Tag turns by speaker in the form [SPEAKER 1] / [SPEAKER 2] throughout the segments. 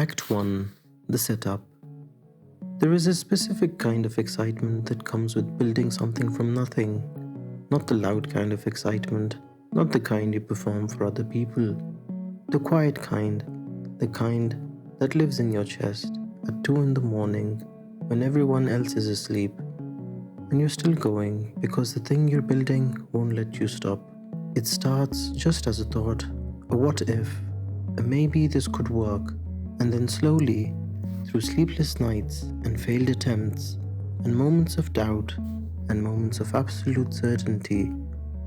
[SPEAKER 1] Act 1. The setup. There is a specific kind of excitement that comes with building something from nothing. Not the loud kind of excitement, not the kind you perform for other people. The quiet kind, the kind that lives in your chest at 2 in the morning when everyone else is asleep. And you're still going because the thing you're building won't let you stop. It starts just as a thought, a what if, a maybe this could work, and then slowly, through sleepless nights and failed attempts, and moments of doubt and moments of absolute certainty,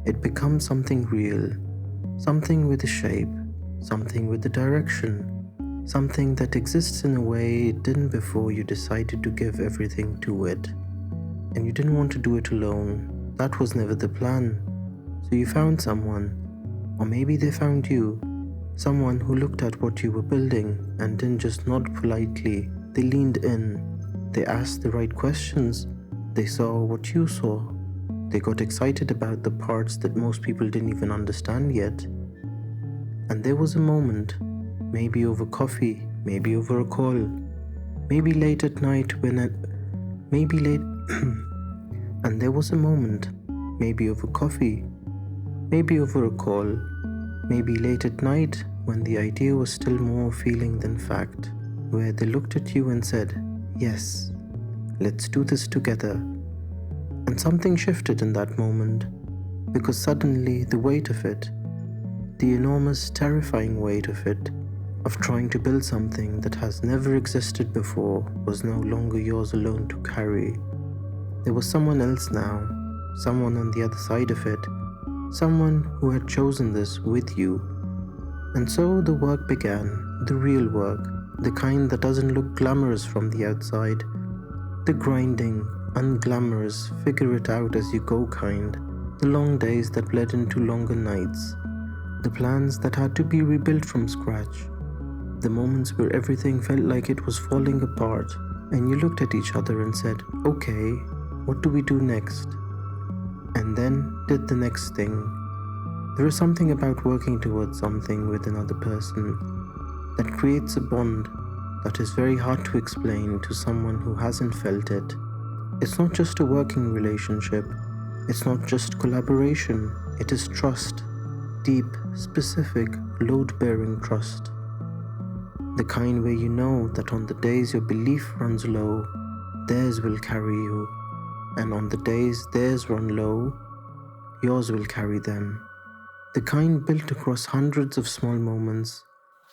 [SPEAKER 1] it becomes something real, something with a shape, something with a direction, something that exists in a way it didn't before you decided to give everything to it. And you didn't want to do it alone. That was never the plan. So you found someone, or maybe they found you, someone who looked at what you were building and didn't just nod politely. They leaned in. They asked the right questions. They saw what you saw. They got excited about the parts that most people didn't even understand yet. And there was a moment, maybe over coffee, maybe over a call, maybe late at night and there was a moment, maybe over coffee, maybe over a call, maybe late at night when the idea was still more feeling than fact, where they looked at you and said, "Yes, let's do this together." And something shifted in that moment, because suddenly the weight of it, the enormous, terrifying weight of it, of trying to build something that has never existed before, was no longer yours alone to carry. There was someone else now, someone on the other side of it, someone who had chosen this with you. And so the work began, the real work, the kind that doesn't look glamorous from the outside, the grinding, unglamorous, figure it out as you go kind, the long days that bled into longer nights, the plans that had to be rebuilt from scratch, the moments where everything felt like it was falling apart, and you looked at each other and said, "Okay, what do we do next?" And then did the next thing. There is something about working towards something with another person that creates a bond that is very hard to explain to someone who hasn't felt it. It's not just a working relationship, it's not just collaboration, it is trust, deep, specific, load-bearing trust. The kind where you know that on the days your belief runs low, theirs will carry you, and on the days theirs run low, yours will carry them. The kind built across hundreds of small moments,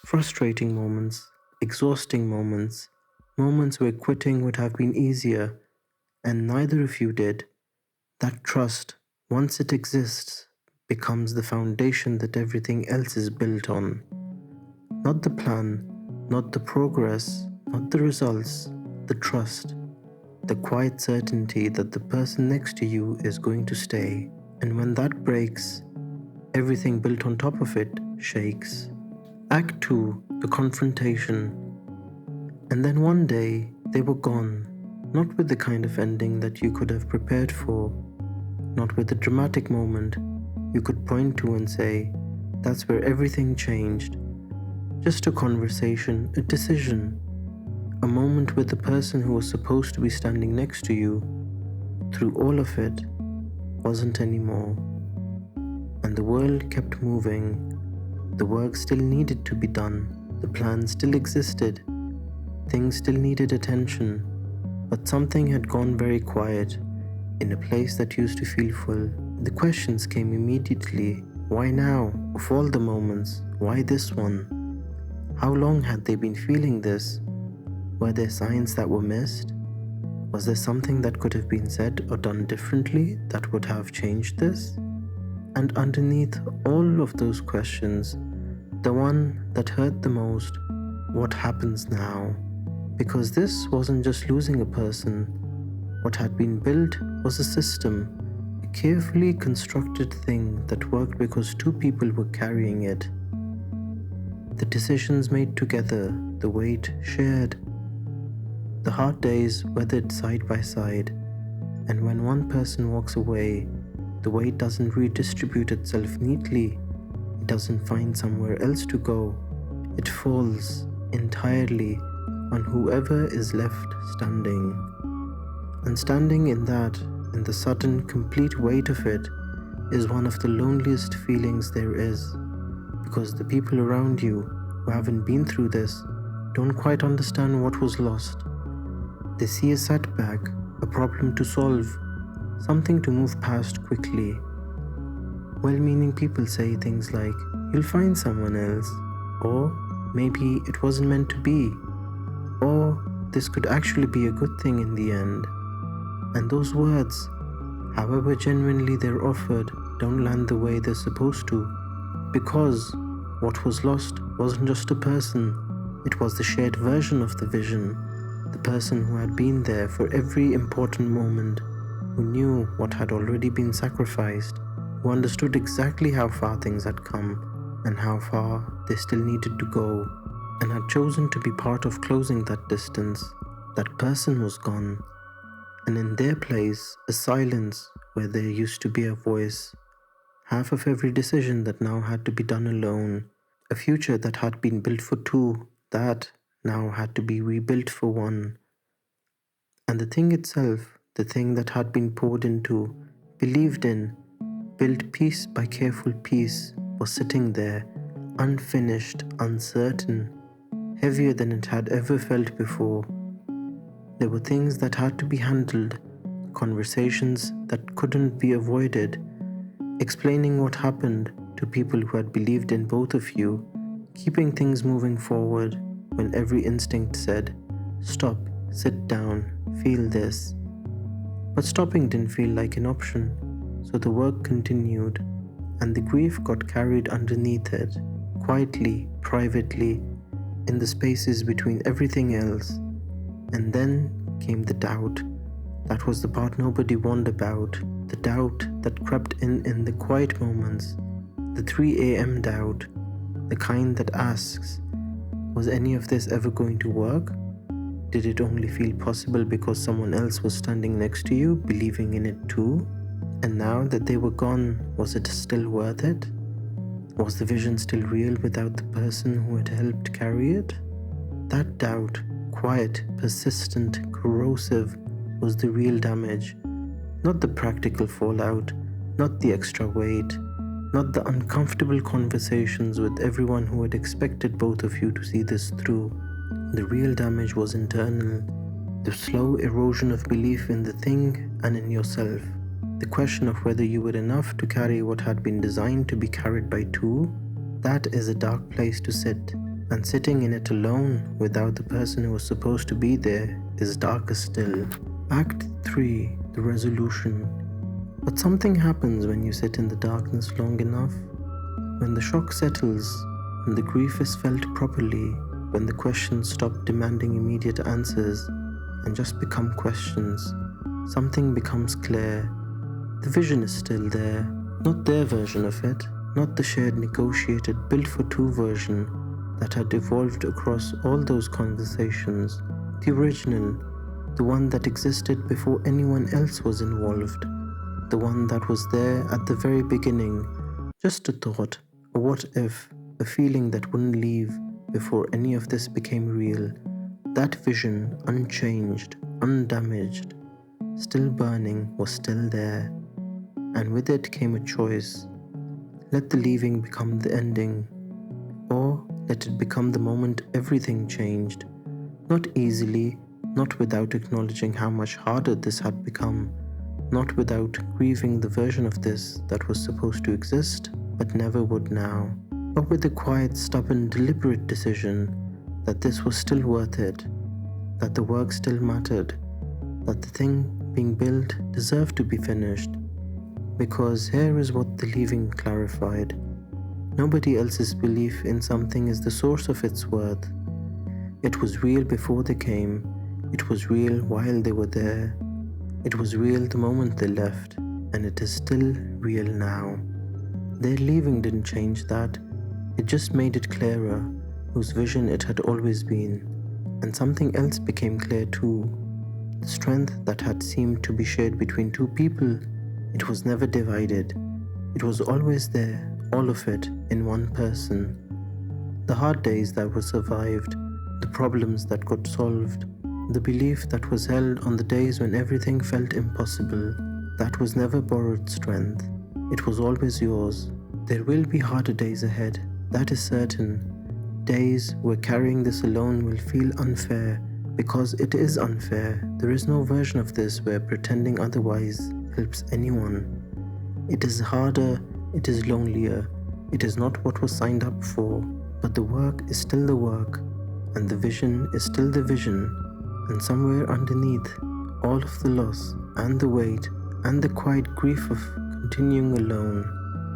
[SPEAKER 1] frustrating moments, exhausting moments, moments where quitting would have been easier, and neither of you did. That trust, once it exists, becomes the foundation that everything else is built on. Not the plan, not the progress, not the results, the trust, the quiet certainty that the person next to you is going to stay. And when that breaks, everything built on top of it shakes. Act 2, the confrontation. And then one day, they were gone, not with the kind of ending that you could have prepared for, not with a dramatic moment you could point to and say, "That's where everything changed." Just a conversation, a decision, a moment with the person who was supposed to be standing next to you, through all of it, wasn't anymore. And the world kept moving. The work still needed to be done. The plan still existed. Things still needed attention. But something had gone very quiet, in a place that used to feel full. The questions came immediately. Why now? Of all the moments, why this one? How long had they been feeling this? Were there signs that were missed? Was there something that could have been said or done differently that would have changed this? And underneath all of those questions, the one that hurt the most, what happens now? Because this wasn't just losing a person. What had been built was a system, a carefully constructed thing that worked because two people were carrying it. The decisions made together, the weight shared, the hard days weathered side by side, and when one person walks away, the weight doesn't redistribute itself neatly, it doesn't find somewhere else to go, it falls entirely on whoever is left standing. And standing in the sudden, complete weight of it, is one of the loneliest feelings there is, because the people around you who haven't been through this don't quite understand what was lost. They see a setback, a problem to solve, something to move past quickly. Well-meaning people say things like, "You'll find someone else," or "Maybe it wasn't meant to be," or "This could actually be a good thing in the end." And those words, however genuinely they're offered, don't land the way they're supposed to, because what was lost wasn't just a person, it was the shared version of the vision, the person who had been there for every important moment, who knew what had already been sacrificed, who understood exactly how far things had come and how far they still needed to go, and had chosen to be part of closing that distance. That person was gone, and in their place, a silence where there used to be a voice. Half of every decision that now had to be done alone, a future that had been built for two, that now had to be rebuilt for one. And the thing itself, the thing that had been poured into, believed in, built piece by careful piece, was sitting there, unfinished, uncertain, heavier than it had ever felt before. There were things that had to be handled, conversations that couldn't be avoided, explaining what happened to people who had believed in both of you, keeping things moving forward when every instinct said, "Stop, sit down, feel this." But stopping didn't feel like an option, so the work continued, and the grief got carried underneath it, quietly, privately, in the spaces between everything else. And then came the doubt. That was the part nobody warned about, the doubt that crept in the quiet moments, the 3 a.m. doubt, the kind that asks, was any of this ever going to work? Did it only feel possible because someone else was standing next to you, believing in it too? And now that they were gone, was it still worth it? Was the vision still real without the person who had helped carry it? That doubt, quiet, persistent, corrosive, was the real damage, not the practical fallout, not the extra weight, not the uncomfortable conversations with everyone who had expected both of you to see this through. The real damage was internal, the slow erosion of belief in the thing and in yourself, the question of whether you were enough to carry what had been designed to be carried by two. That is a dark place to sit, and sitting in it alone without the person who was supposed to be there is darker still. Act 3, the resolution. But something happens when you sit in the darkness long enough. When the shock settles, when the grief is felt properly, when the questions stop demanding immediate answers and just become questions, something becomes clear. The vision is still there, not their version of it, not the shared, negotiated, built for two version that had evolved across all those conversations. The original, the one that existed before anyone else was involved, the one that was there at the very beginning, just a thought, a what if, a feeling that wouldn't leave before any of this became real. That vision, unchanged, undamaged, still burning, was still there, and with it came a choice. Let the leaving become the ending, or let it become the moment everything changed. Not easily, not without acknowledging how much harder this had become, not without grieving the version of this that was supposed to exist but never would now, but with a quiet, stubborn, deliberate decision that this was still worth it, that the work still mattered, that the thing being built deserved to be finished. Because here is what the leaving clarified. Nobody else's belief in something is the source of its worth. It was real before they came. It was real while they were there. It was real the moment they left, and it is still real now. Their leaving didn't change that. It just made it clearer, whose vision it had always been. And something else became clear too. The strength that had seemed to be shared between two people, it was never divided. It was always there, all of it, in one person. The hard days that were survived, the problems that got solved, the belief that was held on the days when everything felt impossible. That was never borrowed strength. It was always yours. There will be harder days ahead, that is certain. Days where carrying this alone will feel unfair, because it is unfair. There is no version of this where pretending otherwise helps anyone. It is harder, it is lonelier, it is not what was signed up for, but the work is still the work, and the vision is still the vision, and somewhere underneath all of the loss and the weight and the quiet grief of continuing alone,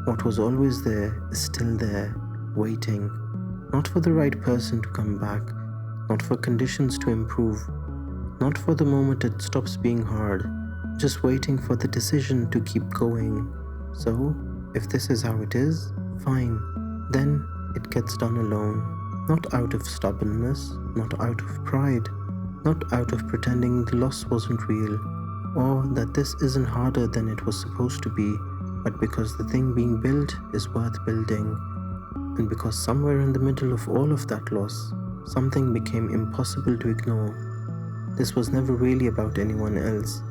[SPEAKER 1] what was always there is still there, waiting, not for the right person to come back, not for conditions to improve, not for the moment it stops being hard, just waiting for the decision to keep going. So, if this is how it is, fine. Then it gets done alone. Not out of stubbornness, not out of pride, not out of pretending the loss wasn't real, or that this isn't harder than it was supposed to be, but because the thing being built is worth building, and because somewhere in the middle of all of that loss, something became impossible to ignore. This was never really about anyone else.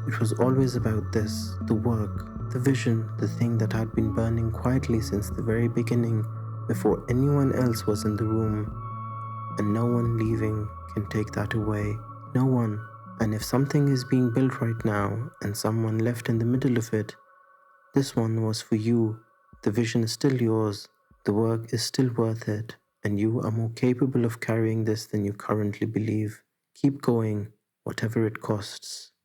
[SPEAKER 1] It was always about this, the work, the vision, the thing that had been burning quietly since the very beginning, before anyone else was in the room. And no one leaving can take that away. No one. And if something is being built right now and someone left in the middle of it, this one was for you. The vision is still yours. The work is still worth it. And you are more capable of carrying this than you currently believe. Keep going, whatever it costs.